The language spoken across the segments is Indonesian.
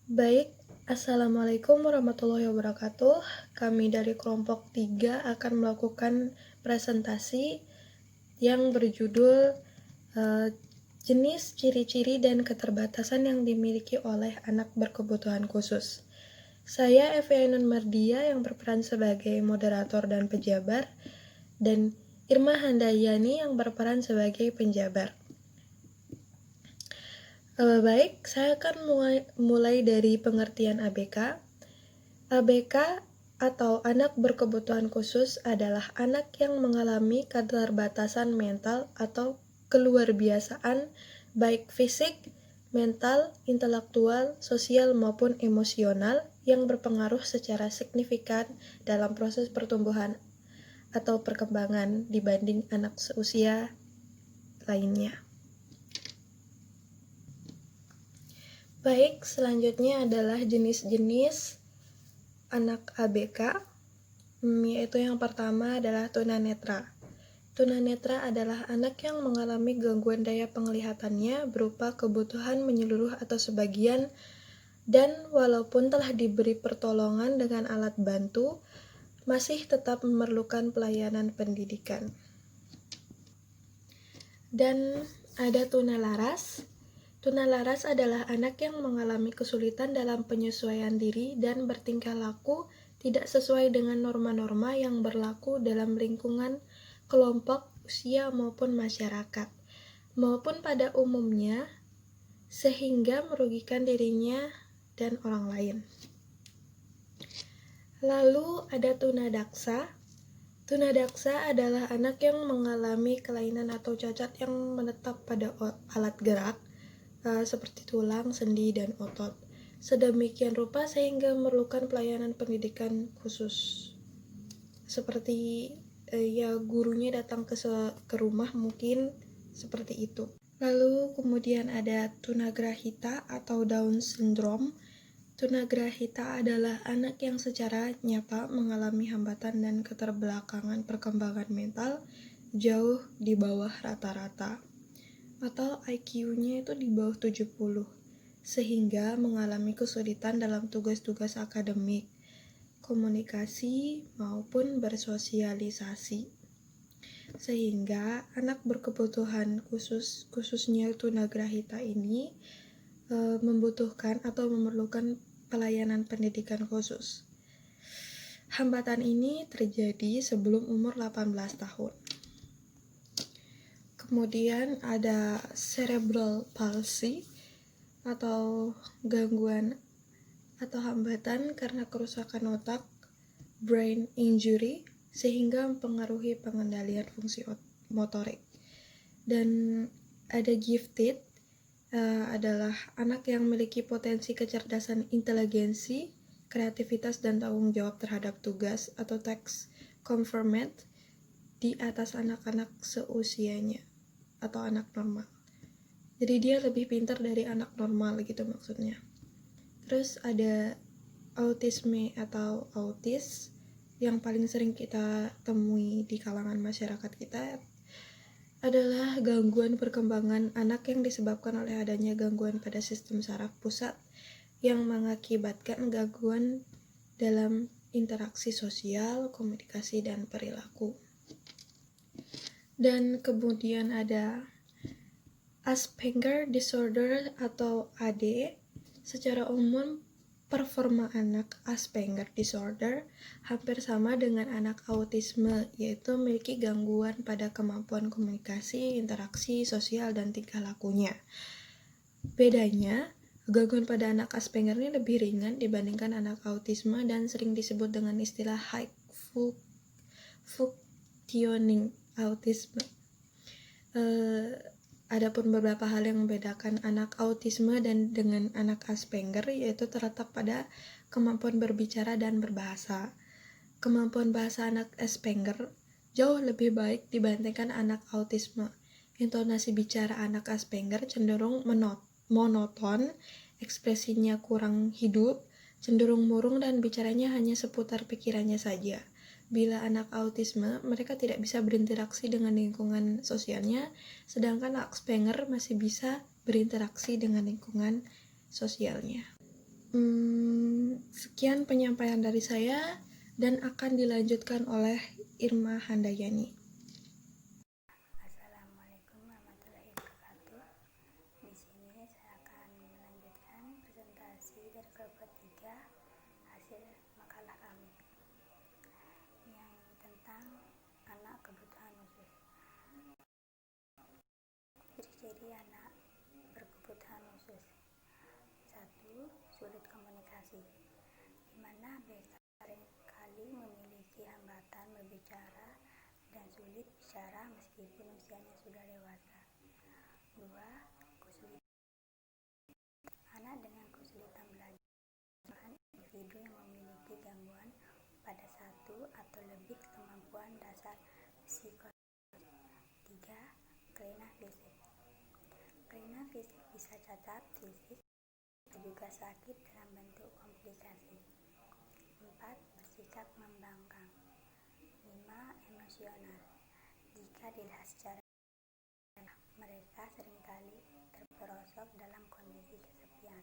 Baik, Assalamualaikum warahmatullahi wabarakatuh. Kami dari kelompok 3 akan melakukan presentasi yang berjudul jenis, ciri-ciri, dan keterbatasan yang dimiliki oleh anak berkebutuhan khusus. Saya Evi Ainun Mardia yang berperan sebagai moderator dan pejabar, dan Irma Handayani yang berperan sebagai penjabar. Baik, saya akan mulai dari pengertian ABK. ABK atau anak berkebutuhan khusus adalah anak yang mengalami keterbatasan mental atau keluarbiasaan baik fisik, mental, intelektual, sosial maupun emosional yang berpengaruh secara signifikan dalam proses pertumbuhan atau perkembangan dibanding anak seusia lainnya. Baik, selanjutnya adalah jenis-jenis anak ABK, yaitu yang pertama adalah tunanetra. Tunanetra adalah anak yang mengalami gangguan daya penglihatannya berupa kebutuhan menyeluruh atau sebagian, dan walaupun telah diberi pertolongan dengan alat bantu, masih tetap memerlukan pelayanan pendidikan. Dan ada tunalaras. Tunalaras adalah anak yang mengalami kesulitan dalam penyesuaian diri dan bertingkah laku tidak sesuai dengan norma-norma yang berlaku dalam lingkungan, kelompok, usia maupun masyarakat, maupun pada umumnya, sehingga merugikan dirinya dan orang lain. Lalu ada tunadaksa. Tunadaksa adalah anak yang mengalami kelainan atau cacat yang menetap pada alat gerak, seperti tulang, sendi, dan otot. Sedemikian rupa sehingga memerlukan pelayanan pendidikan khusus. Seperti gurunya datang ke rumah, mungkin seperti itu. Lalu kemudian ada tunagrahita atau Down syndrome. Tunagrahita adalah anak yang secara nyata mengalami hambatan dan keterbelakangan perkembangan mental jauh di bawah rata-rata, atau IQ-nya itu di bawah 70, sehingga mengalami kesulitan dalam tugas-tugas akademik, komunikasi, maupun bersosialisasi. Sehingga anak berkebutuhan khusus, khususnya tunagrahita ini, membutuhkan atau memerlukan pelayanan pendidikan khusus. Hambatan ini terjadi sebelum umur 18 tahun. Kemudian ada cerebral palsy atau gangguan atau hambatan karena kerusakan otak, brain injury, sehingga mempengaruhi pengendalian fungsi motorik. Dan ada gifted, adalah anak yang memiliki potensi kecerdasan inteligensi, kreativitas, dan tanggung jawab terhadap tugas atau task conformant di atas anak-anak seusianya atau anak normal. Jadi dia lebih pintar dari anak normal gitu maksudnya. Terus ada autisme atau autis yang paling sering kita temui di kalangan masyarakat kita adalah gangguan perkembangan anak yang disebabkan oleh adanya gangguan pada sistem saraf pusat yang mengakibatkan gangguan dalam interaksi sosial, komunikasi, dan perilaku. Dan kemudian ada Asperger disorder atau AD. Secara umum, performa anak Asperger disorder hampir sama dengan anak autisme, yaitu memiliki gangguan pada kemampuan komunikasi, interaksi sosial, dan tingkah lakunya. Bedanya, gangguan pada anak Asperger ini lebih ringan dibandingkan anak autisme dan sering disebut dengan istilah high functioning autisme. Adapun beberapa hal yang membedakan anak autisme dan dengan anak Asperger yaitu terletak pada kemampuan berbicara dan berbahasa. Kemampuan bahasa anak Asperger jauh lebih baik dibandingkan anak autisme. Intonasi bicara anak Asperger cenderung monoton, ekspresinya kurang hidup, cenderung murung, dan bicaranya hanya seputar pikirannya saja. Bila anak autisme, mereka tidak bisa berinteraksi dengan lingkungan sosialnya, sedangkan Asperger masih bisa berinteraksi dengan lingkungan sosialnya. Sekian penyampaian dari saya dan akan dilanjutkan oleh Irma Handayani. Assalamualaikum warahmatullahi wabarakatuh. Di sini saya akan melanjutkan presentasi dari kelompok 3 hasil makalah kami yang tentang anak kebutuhan khusus. Ciri-ciri anak berkebutuhan khusus. 1. Sulit komunikasi, di mana mereka seringkali memiliki hambatan berbicara dan sulit bicara meskipun usianya sudah dewasa. 2. Kesulitan. Anak dengan kesulitan belajar merupakan individu yang memiliki gangguan pada satu atau lebih kemampuan dasar psikologis. 3. Kelainan fisik. Kelainan fisik bisa cacat fisik atau juga sakit dalam bentuk komplikasi. 4. Bersikap membangkang. 5. Emosional. Jika dilihat secara mereka seringkali terperosok dalam kondisi kesepian.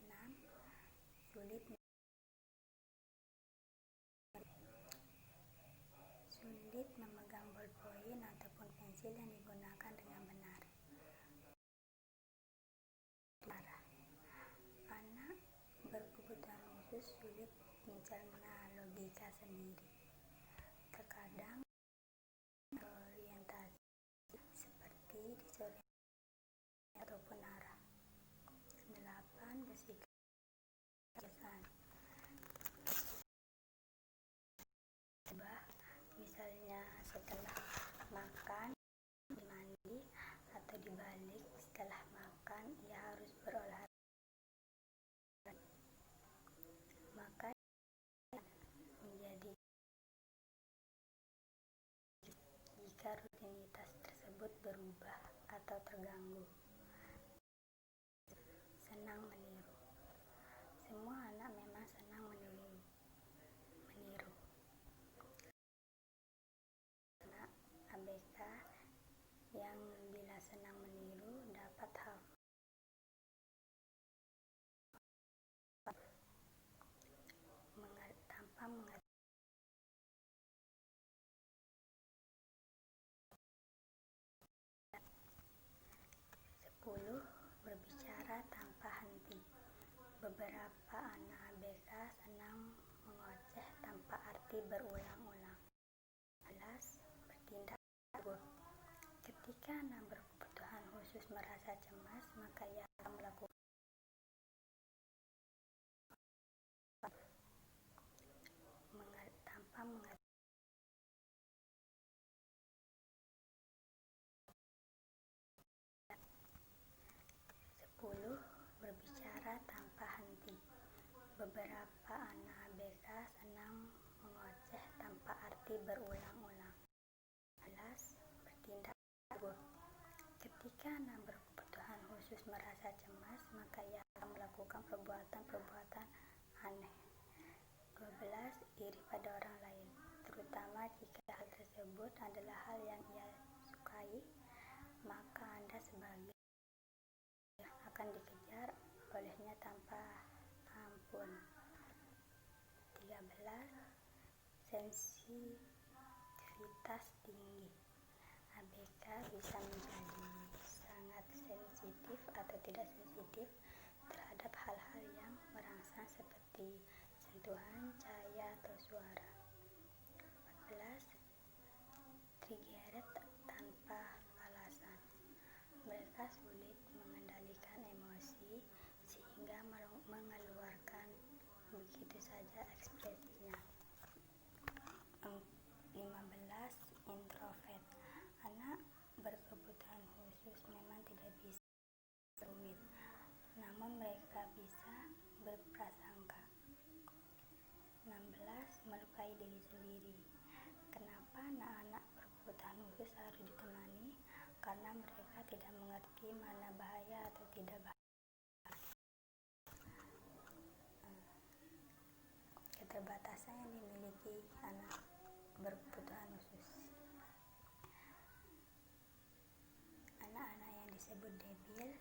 6. Sulit memegang ballpoint ataupun pensil yang digunakan dengan benar. Anak berkebutuhan khusus sulit mencerna logika sendiri. Terkadang orientasi seperti disorientasi ataupun arah. 8. Bersikap kebiasaan. Misalnya setelah makan mandi atau dibalik setelah makan ia harus berolahraga, maka menjadi jika rutinitas tersebut berubah atau terganggu. Senang meniru. Semua anak memang senang meniru. Anak ABK yang bila senang meniru dapat hafal tanpa mengerti. 10. Berbicara tanpa henti. Beberapa anak ABK senang mengoceh tanpa arti berulang-ulang. 11. Bertindak takut. Ketika anak berkebutuhan khusus merasa cemas, maka ia akan melakukan tanpa mengerti. 10. Berbicara tanpa henti. Beberapa anak ABK senang mengoceh tanpa arti berulang-ulang. 11. Bertindak takut. Ketika anak berkebutuhan khusus merasa cemas, maka ia akan melakukan perbuatan-perbuatan aneh. 12. Iri pada orang lain, terutama jika hal tersebut adalah hal yang ia sukai, maka Anda sebagai akan dikejar olehnya tanpa ampun. 13. Sensitivitas tinggi. ABK bisa menjadi sangat sensitif atau tidak sensitif terhadap hal-hal yang merangsang seperti sentuhan, cahaya, atau suara. 14. Triggered tanpa alasan. Mereka sulit mengendalikan emosi sehingga mengeluarkan begitu saja ekspresinya. 15. Introvert. Anak berkebutuhan khusus memang tidak bisa rumit, namun mereka bisa berprasangka. 16. Melukai diri sendiri. Kenapa anak-anak berkebutuhan khusus harus ditemani? Karena mereka tidak mengerti mana bahaya atau tidak bahaya. Keterbatasan yang dimiliki anak berkebutuhan khusus. Anak-anak yang disebut debil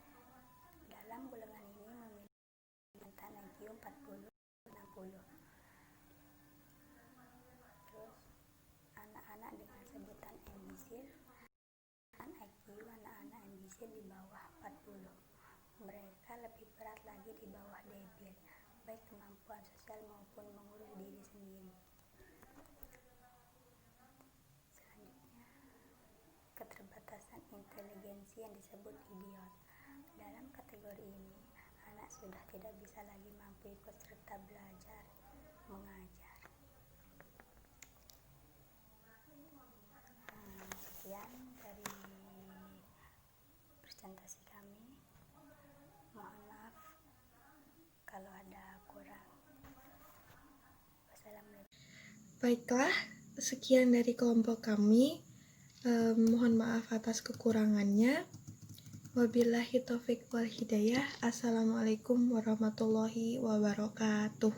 dalam golongan ini memiliki mental 40, 60. Terus anak-anak dengan sebutan ambisil, IQ anak-anak ambisil di bawah 40. Mereka lebih berat lagi di bawah debil, baik kemampuan sosial maupun mengurus diri sendiri. Selanjutnya, keterbatasan inteligensi yang disebut idiot. Dalam kategori ini, anak sudah tidak bisa lagi mampu ikut serta belajar mengajar. Sekian dari presentasi kami. Mohon maaf kalau ada kurang. Wassalamualaikum. Baiklah, sekian dari kelompok kami. Mohon maaf atas kekurangannya. Wabillahi taufik wal hidayah. Assalamualaikum warahmatullahi wabarakatuh.